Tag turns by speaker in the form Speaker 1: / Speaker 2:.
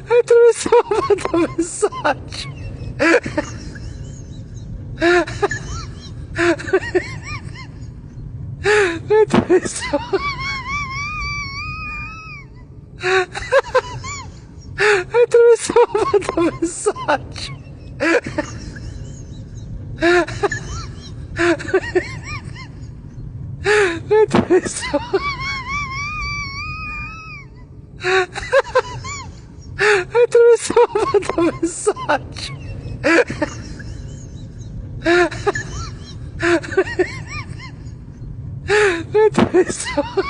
Speaker 1: Atravessou, mandou mensagem. Atravessou. Atravessou, mandou mensagem. Atravessou. Atravessou, mandou mensagem. Atravessou.